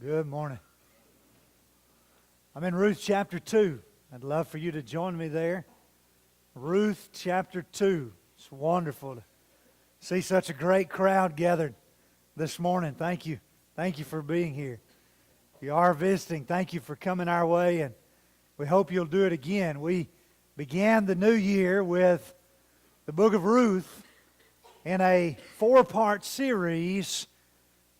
Good morning. I'm in Ruth chapter 2. I'd love for you to join me there. Ruth chapter 2. It's wonderful to see such a great crowd gathered this morning. Thank you. Thank you for being here. If you are visiting, thank you for coming our way, and we hope you'll do it again. We began the new year with the book of Ruth in a 4-part series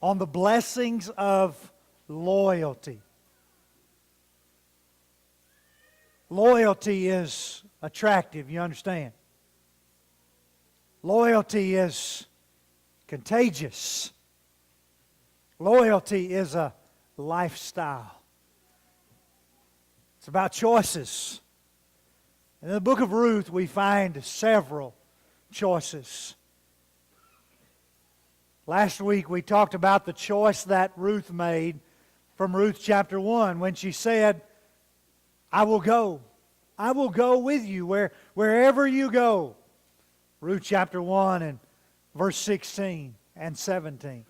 on the blessings of loyalty. Loyalty is attractive, you understand. Loyalty is contagious. Loyalty is a lifestyle. It's about choices. In the book of Ruth, we find several choices. Last week, we talked about the choice that Ruth made from Ruth chapter 1 when she said, I will go. I will go with you wherever you go. Ruth chapter 1 and verse 16 and 17.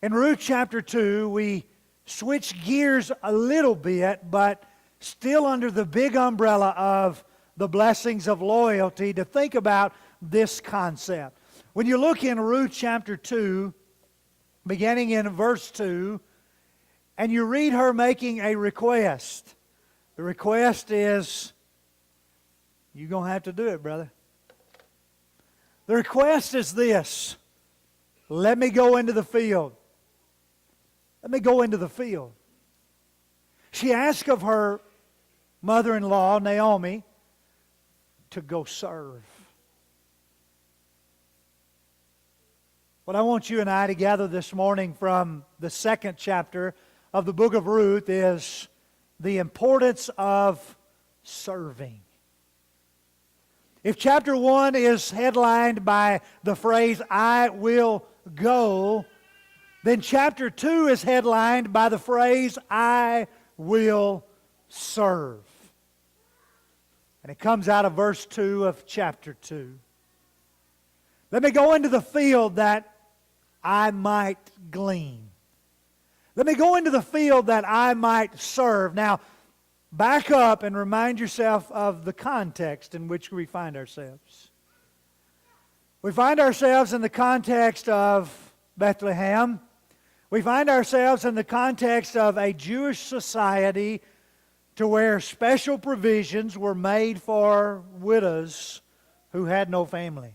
In Ruth chapter 2, we switch gears a little bit, but still under the big umbrella of the blessings of loyalty, to think about this concept. When you look in Ruth chapter 2, beginning in verse 2, and you read her making a request. The request is, you're going to have to do it, brother. The request is this: let me go into the field. Let me go into the field. She asked of her mother-in-law, Naomi, to go serve. What I want you and I to gather this morning from the second chapter of the book of Ruth is the importance of serving. If chapter 1 is headlined by the phrase, I will go, then chapter 2 is headlined by the phrase, I will serve. And it comes out of verse 2 of chapter 2. Let me go into the field that I might glean. Let me go into the field that I might serve. Now, back up and remind yourself of the context in which we find ourselves. We find ourselves in the context of Bethlehem. We find ourselves in the context of a Jewish society to where special provisions were made for widows who had no family.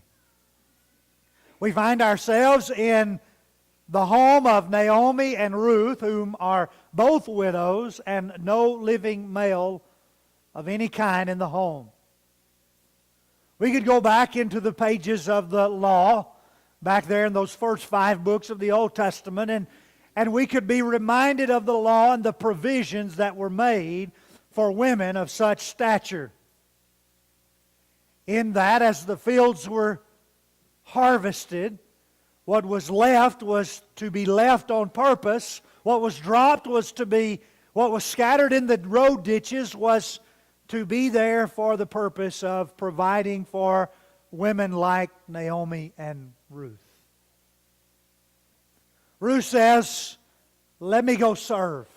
We find ourselves in the home of Naomi and Ruth, whom are both widows and no living male of any kind in the home. We could go back into the pages of the law, back there in those first 5 books of the Old Testament, and we could be reminded of the law and the provisions that were made for women of such stature. In that, as the fields were harvested, what was left was to be left on purpose. What was dropped was to be, what was scattered in the road ditches was to be there for the purpose of providing for women like Naomi and Ruth. Ruth says, let me go serve.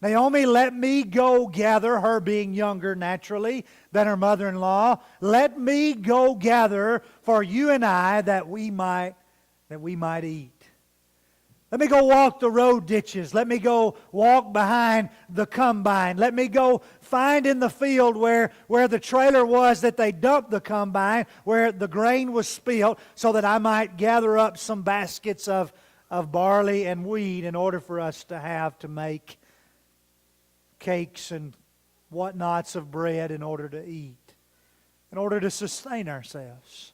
Naomi, let me go gather, her being younger naturally than her mother-in-law. Let me go gather for you and I that we might eat. Let me go walk the road ditches. Let me go walk behind the combine. Let me go find in the field where the trailer was that they dumped the combine, where the grain was spilled, so that I might gather up some baskets of barley and wheat in order for us to have to make cakes and whatnots of bread in order to eat, in order to sustain ourselves.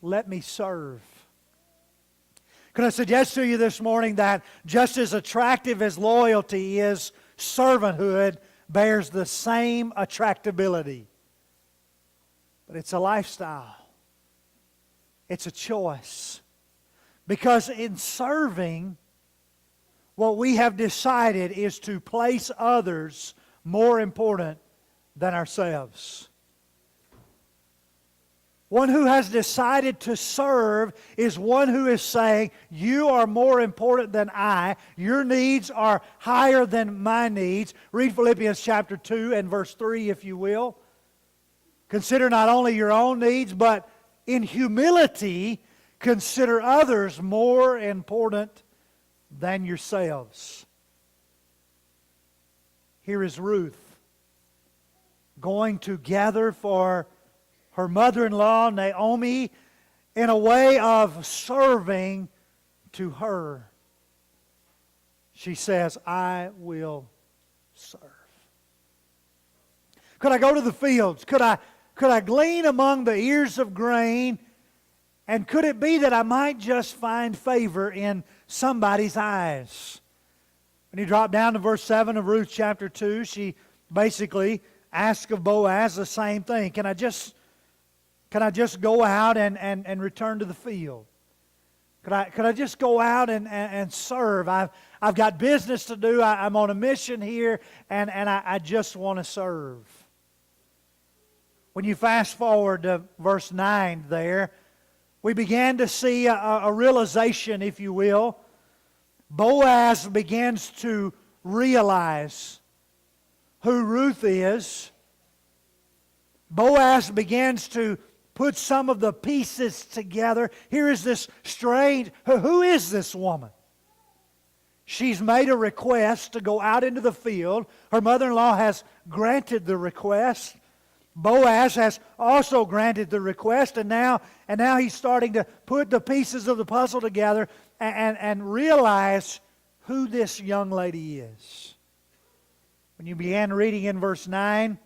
Let me serve. Can I suggest to you this morning that just as attractive as loyalty is, servanthood bears the same attractability. But it's a lifestyle. It's a choice. Because in serving, what we have decided is to place others more important than ourselves. One who has decided to serve is one who is saying, you are more important than I. Your needs are higher than my needs. Read Philippians chapter 2 and verse 3, if you will. Consider not only your own needs, but in humility, consider others more important than yourselves. Here is Ruth going to gather for her mother-in-law, Naomi, in a way of serving to her. She says, I will serve. Could I go to the fields? Could I glean among the ears of grain? And could it be that I might just find favor in somebody's eyes? When you drop down to verse 7 of Ruth chapter 2, she basically asks of Boaz the same thing. Can I just go out and return to the field? Could I just go out and serve? I've got business to do. I'm on a mission here, and I just want to serve. When you fast forward to verse 9 there, we began to see a realization, if you will. Boaz begins to realize who Ruth is. Boaz begins to put some of the pieces together. Here is this strange, who is this woman? She's made a request to go out into the field. Her mother-in-law has granted the request. Boaz has also granted the request, and now he's starting to put the pieces of the puzzle together and realize who this young lady is. When you began reading in verse 9,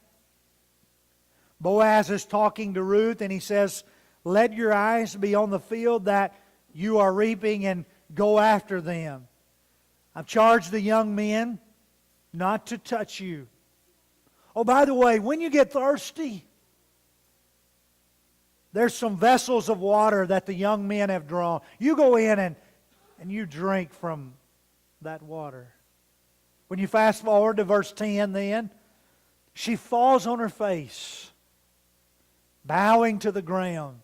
Boaz is talking to Ruth, and he says, let your eyes be on the field that you are reaping and go after them. I've charged the young men not to touch you. Oh, by the way, when you get thirsty, there's some vessels of water that the young men have drawn. You go in and you drink from that water. When you fast forward to verse 10 then, she falls on her face, bowing to the ground.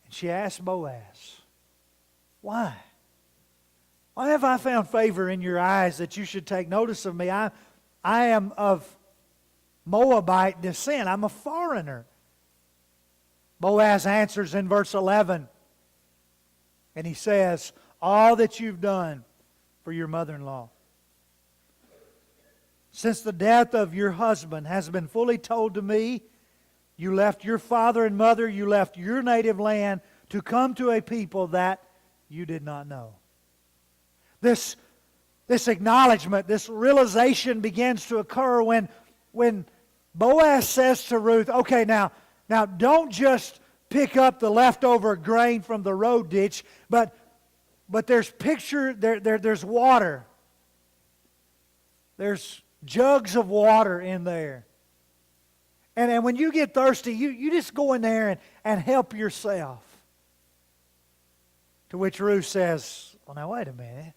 And she asks Boaz, why? Why have I found favor in your eyes that you should take notice of me? I am of Moabite descent. I'm a foreigner. Boaz answers in verse 11, and he says, all that you've done for your mother-in-law, since the death of your husband has been fully told to me, you left your father and mother, you left your native land to come to a people that you did not know. This acknowledgement, this realization begins to occur when Boaz says to Ruth, okay, now don't just pick up the leftover grain from the road ditch, but there's there's water. There's jugs of water in there. And when you get thirsty, you just go in there and help yourself. To which Ruth says, well, now wait a minute.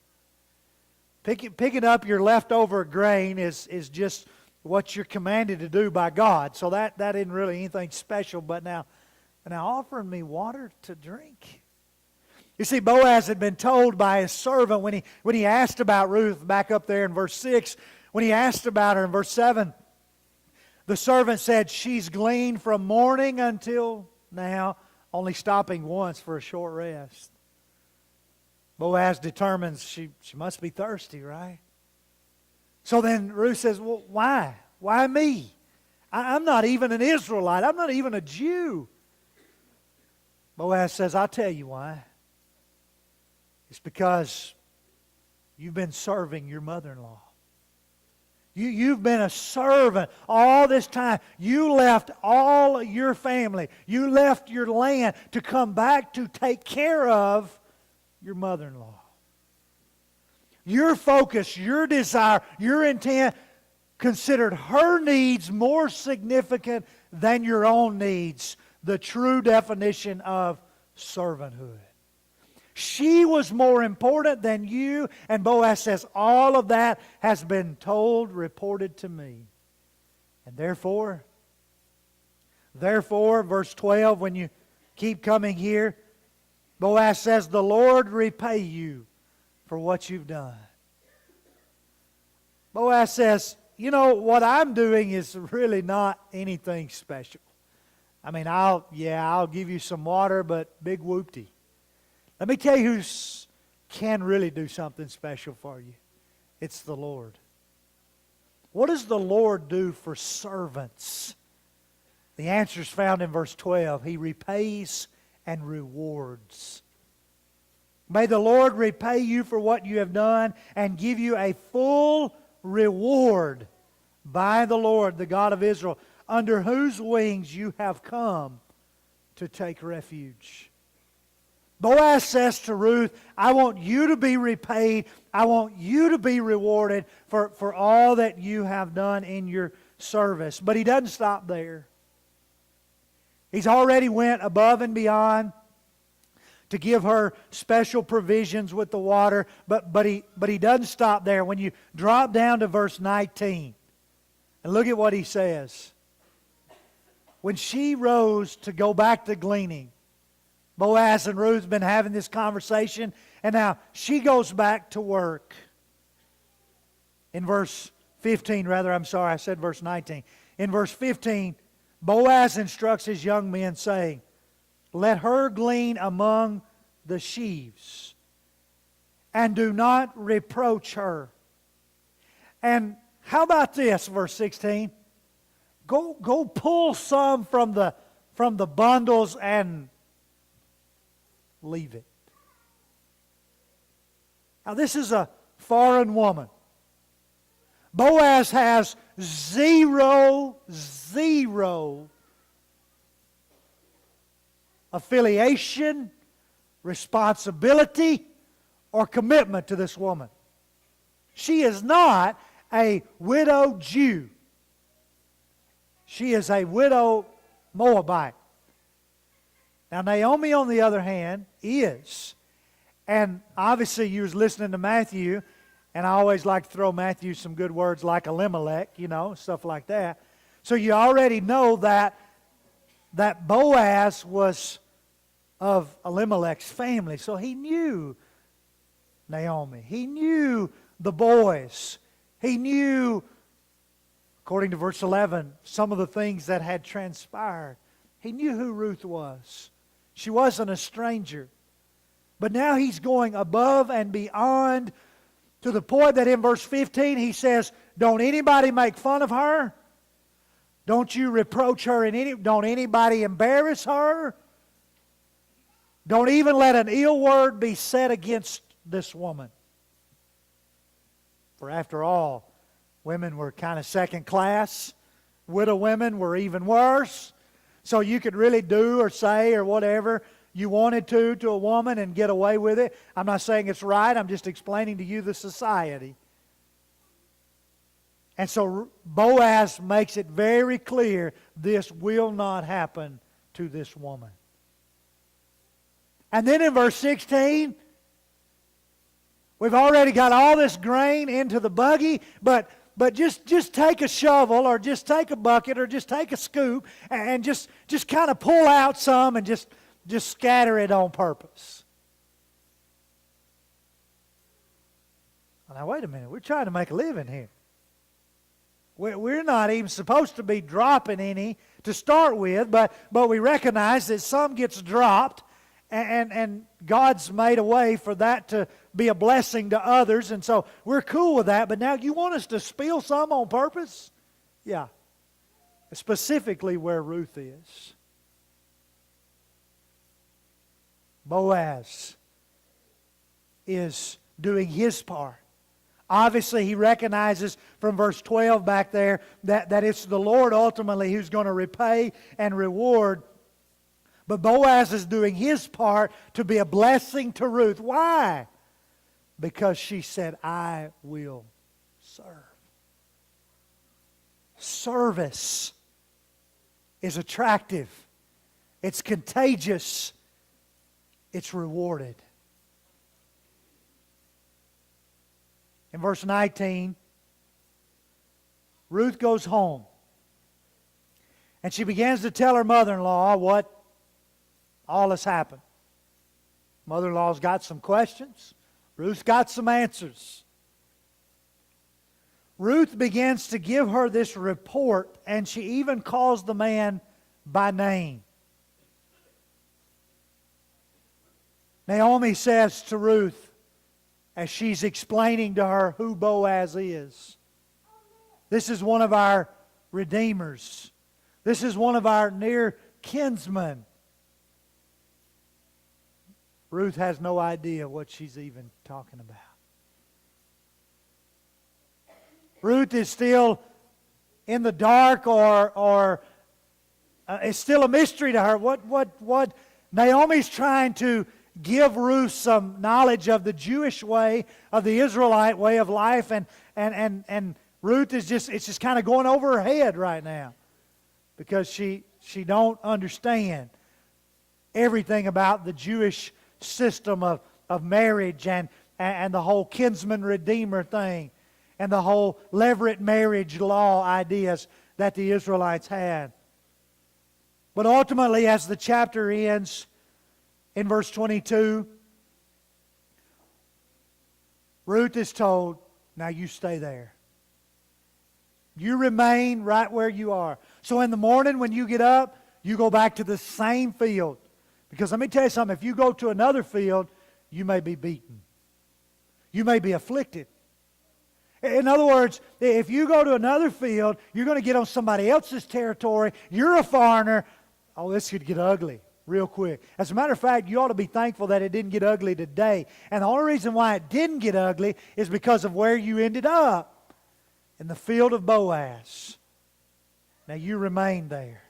Picking up your leftover grain is just what you're commanded to do by God. So that isn't really anything special. But now offering me water to drink. You see, Boaz had been told by his servant when he asked about Ruth, back up there in verse 6, when he asked about her in verse 7, the servant said, she's gleaned from morning until now, only stopping once for a short rest. Boaz determines she must be thirsty, right? So then Ruth says, well, why? Why me? I'm not even an Israelite. I'm not even a Jew. Boaz says, I'll tell you why. It's because you've been serving your mother-in-law. You've been a servant all this time. You left all your family. You left your land to come back to take care of your mother-in-law. Your focus, your desire, your intent considered her needs more significant than your own needs. The true definition of servanthood. She was more important than you. And Boaz says, all of that has been told, reported to me. And therefore, Therefore, verse 12, when you keep coming here, Boaz says, the Lord repay you for what you've done. Boaz says, you know, what I'm doing is really not anything special. I mean, I'll give you some water, but big whoopty. Let me tell you who can really do something special for you. It's the Lord. What does the Lord do for servants? The answer is found in verse 12. He repays and rewards. May the Lord repay you for what you have done and give you a full reward by the Lord, the God of Israel, under whose wings you have come to take refuge. Boaz says to Ruth, I want you to be repaid. I want you to be rewarded for all that you have done in your service. But he doesn't stop there. He's already went above and beyond to give her special provisions with the water, but he doesn't stop there. When you drop down to verse 19, and look at what he says. When she rose to go back to gleaning, Boaz and Ruth have been having this conversation, and now she goes back to work. In verse 15, I said verse 19. In verse 15, Boaz instructs his young men, saying, let her glean among the sheaves, and do not reproach her. And how about this, verse 16? Go pull some from the bundles and leave it. Now this is a foreign woman. Boaz has zero affiliation, responsibility, or commitment to this woman. She is not a widow Jew. She is a widow Moabite. Now Naomi, on the other hand, is. And obviously you was listening to Matthew, and I always like to throw Matthew some good words like Elimelech, stuff like that. So you already know that Boaz was of Elimelech's family. So he knew Naomi. He knew the boys. He knew, according to verse 11, some of the things that had transpired. He knew who Ruth was. She wasn't a stranger. But now he's going above and beyond to the point that in verse 15 he says, don't anybody make fun of her. Don't you reproach her don't anybody embarrass her. Don't even let an ill word be said against this woman. For after all, women were kind of second class. Widow women were even worse. So you could really do or say or whatever you wanted to a woman and get away with it. I'm not saying it's right. I'm just explaining to you the society. And so Boaz makes it very clear this will not happen to this woman. And then in verse 16, we've already got all this grain into the buggy, but just take a shovel or just take a bucket or just take a scoop and just kind of pull out some and just scatter it on purpose. Now wait a minute, we're trying to make a living here. We're not even supposed to be dropping any to start with, but we recognize that some gets dropped, and God's made a way for that to be a blessing to others, and so we're cool with that. But now you want us to spill some on purpose? Yeah. Specifically where Ruth is. Boaz is doing his part. Obviously, he recognizes from verse 12 back there that it's the Lord ultimately who's going to repay and reward. But Boaz is doing his part to be a blessing to Ruth. Why? Because she said, I will serve. Service is attractive. It's contagious. It's rewarded. In verse 19, Ruth goes home. And she begins to tell her mother-in-law what all has happened. Mother-in-law's got some questions. Ruth's got some answers. Ruth begins to give her this report, and she even calls the man by name. Naomi says to Ruth, as she's explaining to her who Boaz is, this is one of our redeemers. This is one of our near kinsmen. Ruth has no idea what she's even talking about. Ruth is still in the dark, or it's still a mystery to her. What Naomi's trying to give Ruth some knowledge of the Jewish way, of the Israelite way of life, and Ruth is it's just kind of going over her head right now because she don't understand everything about the Jewish system of marriage and the whole kinsman redeemer thing and the whole levirate marriage law ideas that the Israelites had. But ultimately, as the chapter ends in verse 22, Ruth is told, now you stay there. You remain right where you are. So in the morning when you get up, you go back to the same field. Because let me tell you something, if you go to another field, you may be beaten. You may be afflicted. In other words, if you go to another field, you're going to get on somebody else's territory. You're a foreigner. Oh, this could get ugly real quick. As a matter of fact, you ought to be thankful that it didn't get ugly today. And the only reason why it didn't get ugly is because of where you ended up, in the field of Boaz. Now you remain there.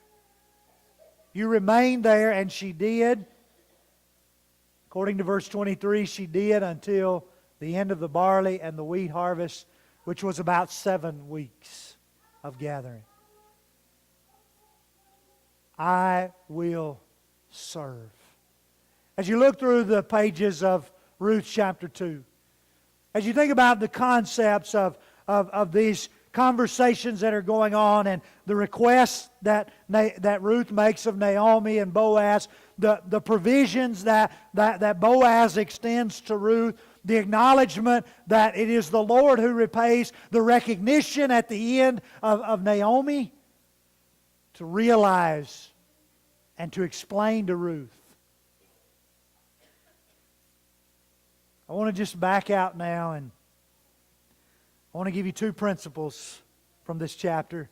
You remained there, and she did. According to verse 23, she did until the end of the barley and the wheat harvest, which was about 7 weeks of gathering. I will serve. As you look through the pages of Ruth chapter 2, as you think about the concepts of these conversations that are going on and the requests that Ruth makes of Naomi and Boaz, the provisions that Boaz extends to Ruth, the acknowledgement that it is the Lord who repays, the recognition at the end of Naomi to realize and to explain to Ruth. I want to just back out now, and I want to give you 2 principles from this chapter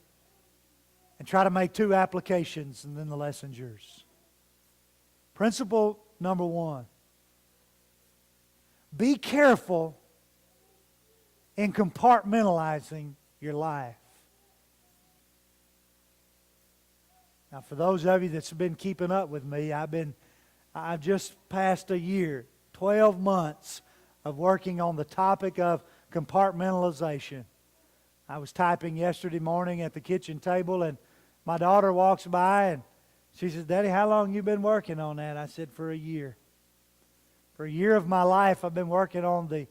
and try to make 2 applications, and then the lesson's yours. Principle number 1. Be careful in compartmentalizing your life. Now, for those of you that's been keeping up with me, I've just passed a year, 12 months of working on the topic of compartmentalization. I was typing yesterday morning at the kitchen table, and my daughter walks by and she says, "Daddy, how long you been working on that?" I said, "For a year. For a year of my life, I've been working on the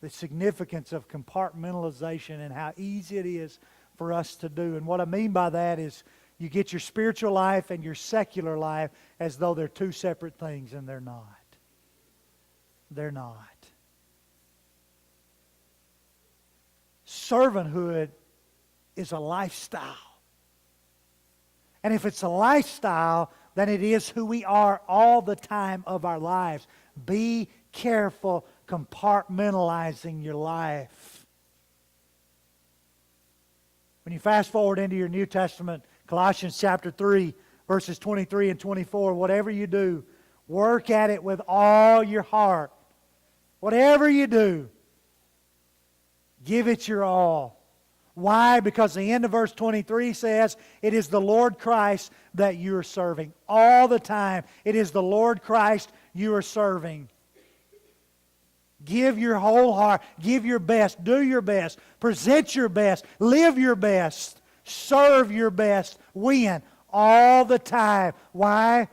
significance of compartmentalization and how easy it is for us to do." And what I mean by that is you get your spiritual life and your secular life as though they're 2 separate things, and they're not. They're not. Servanthood is a lifestyle. And if it's a lifestyle, then it is who we are all the time of our lives. Be careful compartmentalizing your life. When you fast forward into your New Testament, Colossians chapter 3, verses 23 and 24, whatever you do, work at it with all your heart. Whatever you do, give it your all. Why? Because the end of verse 23 says, it is the Lord Christ that you are serving. All the time, it is the Lord Christ you are serving. Give your whole heart. Give your best. Do your best. Present your best. Live your best. Serve your best. Win. All the time. Why?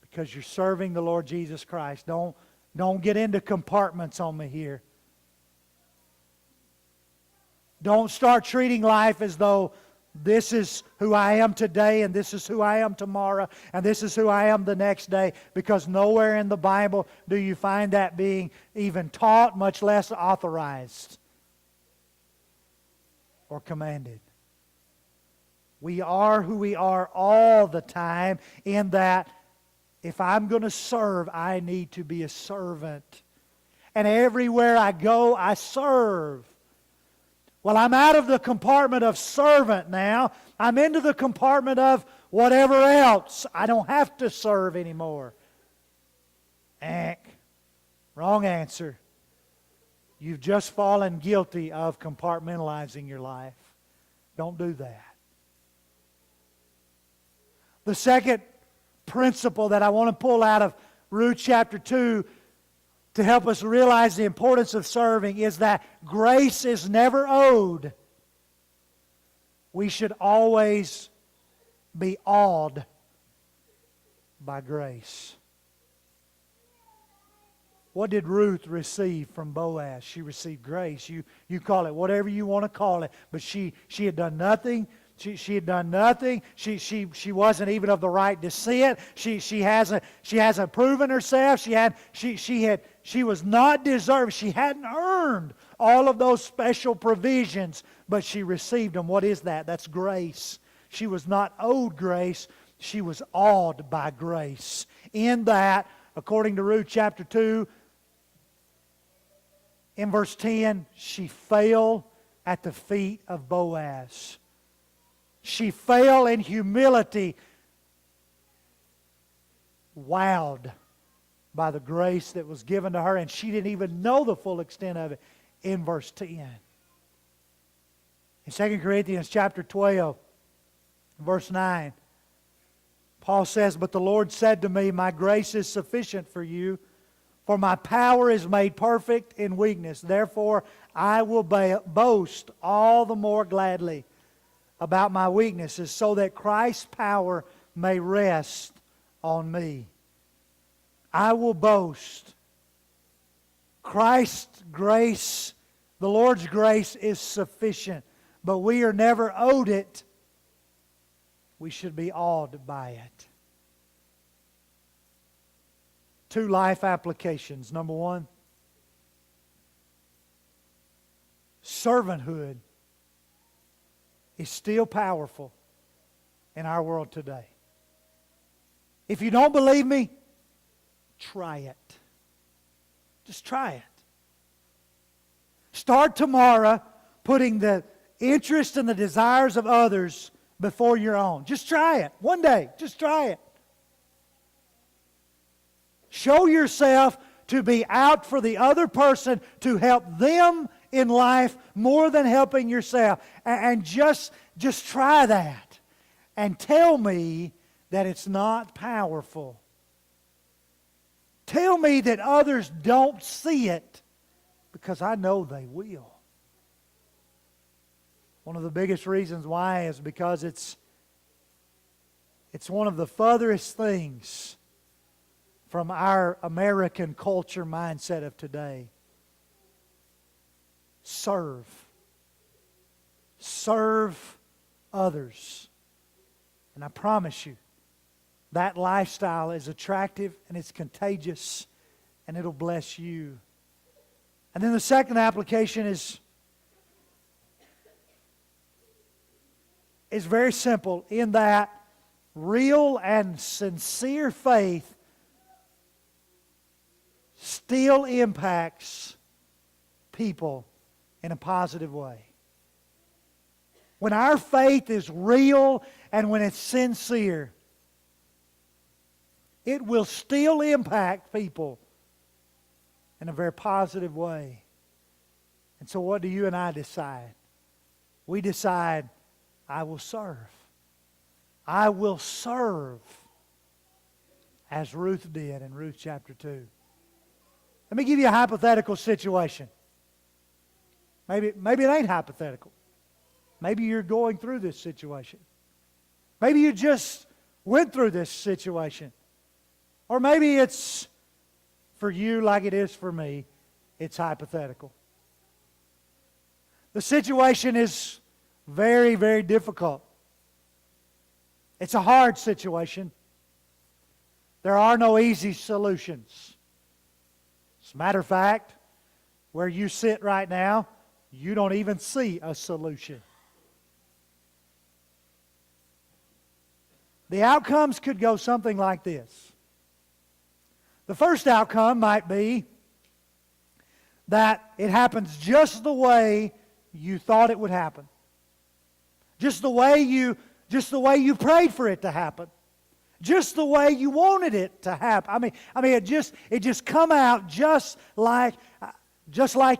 Because you're serving the Lord Jesus Christ. Don't get into compartments on me here. Don't start treating life as though this is who I am today, and this is who I am tomorrow, and this is who I am the next day, because nowhere in the Bible do you find that being even taught, much less authorized or commanded. We are who we are all the time, in that if I'm going to serve, I need to be a servant. And everywhere I go, I serve. Well, I'm out of the compartment of servant now. I'm into the compartment of whatever else. I don't have to serve anymore. Wrong answer. You've just fallen guilty of compartmentalizing your life. Don't do that. The second principle that I want to pull out of Ruth chapter 2 to help us realize the importance of serving is that grace is never owed. We should always be awed by grace. What did Ruth receive from Boaz? She received grace. You call it whatever you want to call it, but she had done nothing. She had done nothing. She wasn't even of the right descent. She hasn't proven herself. She was not deserving. She hadn't earned all of those special provisions, but she received them. What is that? That's grace. She was not owed grace. She was awed by grace. In that, according to Ruth chapter 2, in verse 10, she fell at the feet of Boaz. She fell in humility, wowed by the grace that was given to her, and she didn't even know the full extent of it in verse 10. In 2 Corinthians chapter 12, verse 9, Paul says, "But the Lord said to me, my grace is sufficient for you, for my power is made perfect in weakness. Therefore, I will boast all the more gladly about my weaknesses, so that Christ's power may rest on me." I will boast. Christ's grace, the Lord's grace, is sufficient, but we are never owed it. We should be awed by it. 2 life applications. Number 1, servanthood is still powerful in our world today. If you don't believe me, try it. Just try it. Start tomorrow putting the interest and the desires of others before your own. Just try it. One day, just try it. Show yourself to be out for the other person, to help them in life more than helping yourself. And just try that. And tell me that it's not powerful. Tell me that others don't see it, because I know they will. One of the biggest reasons why is because it's one of the furthest things from our American culture mindset of today. Serve. Serve others. And I promise you, that lifestyle is attractive and it's contagious and it'll bless you. And then the second application is very simple, in that real and sincere faith still impacts people in a positive way. When our faith is real and when it's sincere, it will still impact people in a very positive way. And so what do you and I decide? We decide, I will serve. I will serve as Ruth did in Ruth chapter 2. Let me give you a hypothetical situation. Maybe it ain't hypothetical. Maybe you're going through this situation. Maybe you just went through this situation. Or maybe it's for you like it is for me. It's hypothetical. The situation is very, very difficult. It's a hard situation. There are no easy solutions. As a matter of fact, where you sit right now, you don't even see a solution. The outcomes could go something like this. The first outcome might be that it happens just the way you thought it would happen. Just the way you prayed for it to happen. Just the way you wanted it to happen. I mean, it just come out just like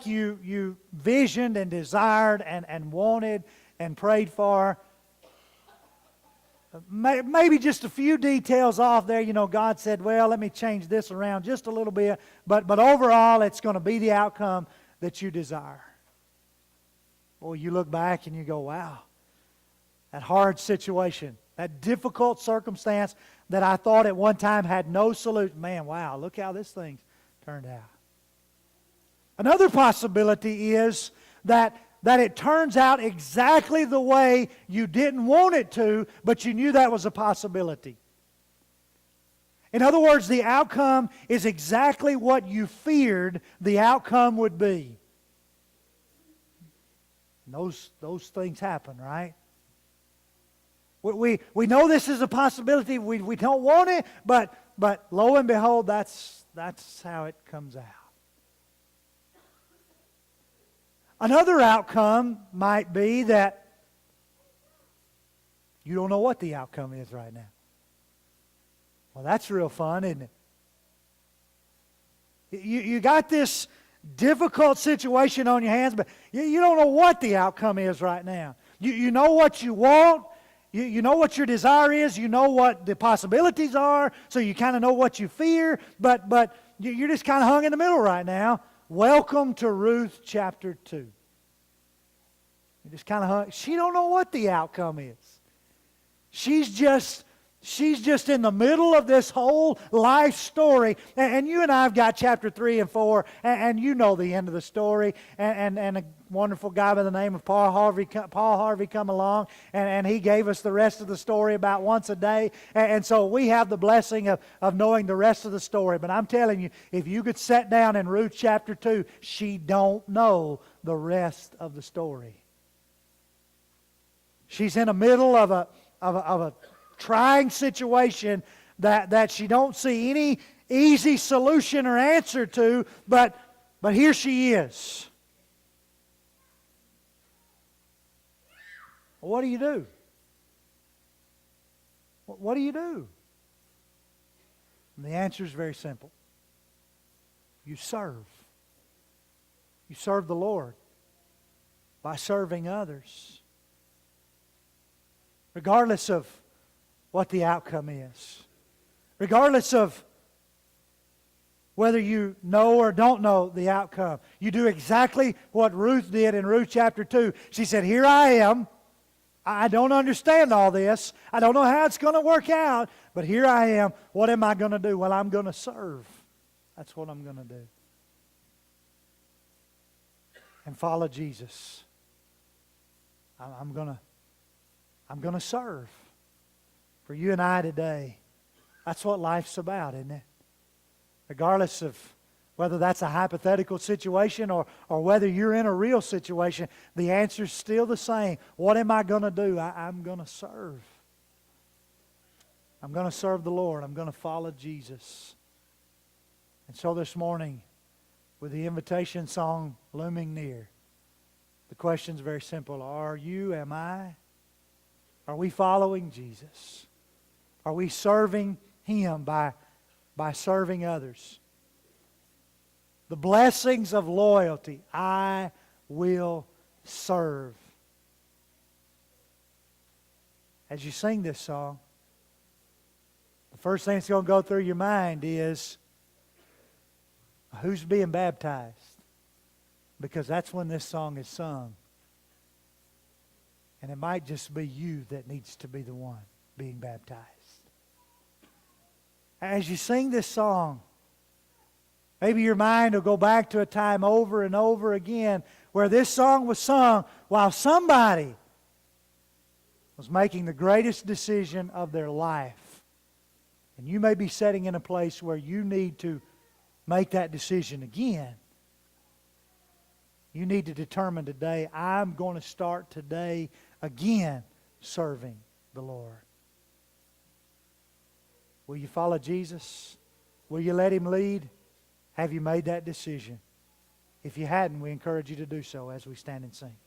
you visioned and desired and wanted and prayed for. Maybe just a few details off there. You know, God said, well, let me change this around just a little bit. But overall, it's going to be the outcome that you desire. Boy, you look back and you go, wow, that hard situation, that difficult circumstance that I thought at one time had no solution. Man, wow, look how this thing turned out. Another possibility is that it turns out exactly the way you didn't want it to, but you knew that was a possibility. In other words, the outcome is exactly what you feared the outcome would be. And those things happen, right? We know this is a possibility. We don't want it, but lo and behold, that's how it comes out. Another outcome might be that you don't know what the outcome is right now. Well, that's real fun, isn't it? You got this difficult situation on your hands, but you don't know what the outcome is right now. You know what you want. You know what your desire is. You know what the possibilities are. So you kind of know what you fear, but you're just kind of hung in the middle right now. Welcome to Ruth chapter 2. You just kind of hung. She don't know what the outcome is. She's just in the middle of this whole life story. And you and I have got chapter 3 and 4, and you know the end of the story. And a wonderful guy by the name of Paul Harvey come along, and he gave us the rest of the story about once a day. And so we have the blessing of knowing the rest of the story. But I'm telling you, if you could sit down in Ruth chapter 2, she don't know the rest of the story. She's in the middle of a trying situation that she don't see any easy solution or answer to, but here she is. Well, what do you do? What do you do? And the answer is very simple. You serve. You serve the Lord by serving others. Regardless of what the outcome is. Regardless of whether you know or don't know the outcome. You do exactly what Ruth did in Ruth chapter 2. She said, here I am. I don't understand all this. I don't know how it's going to work out. But here I am. What am I going to do? Well, I'm going to serve. That's what I'm going to do. And follow Jesus. I'm going to serve. For you and I today, that's what life's about, isn't it? Regardless of whether that's a hypothetical situation or whether you're in a real situation, the answer's still the same. What am I going to do? I'm going to serve. I'm going to serve the Lord. I'm going to follow Jesus. And so this morning, with the invitation song looming near, the question's very simple. Are you, am I? Are we following Jesus? Are we serving Him by serving others? The blessings of loyalty. I will serve. As you sing this song, the first thing that's going to go through your mind is, who's being baptized? Because that's when this song is sung. And it might just be you that needs to be the one being baptized. As you sing this song, maybe your mind will go back to a time over and over again where this song was sung while somebody was making the greatest decision of their life. And you may be sitting in a place where you need to make that decision again. You need to determine today, I'm going to start today again serving the Lord. Will you follow Jesus? Will you let Him lead? Have you made that decision? If you hadn't, we encourage you to do so as we stand and sing.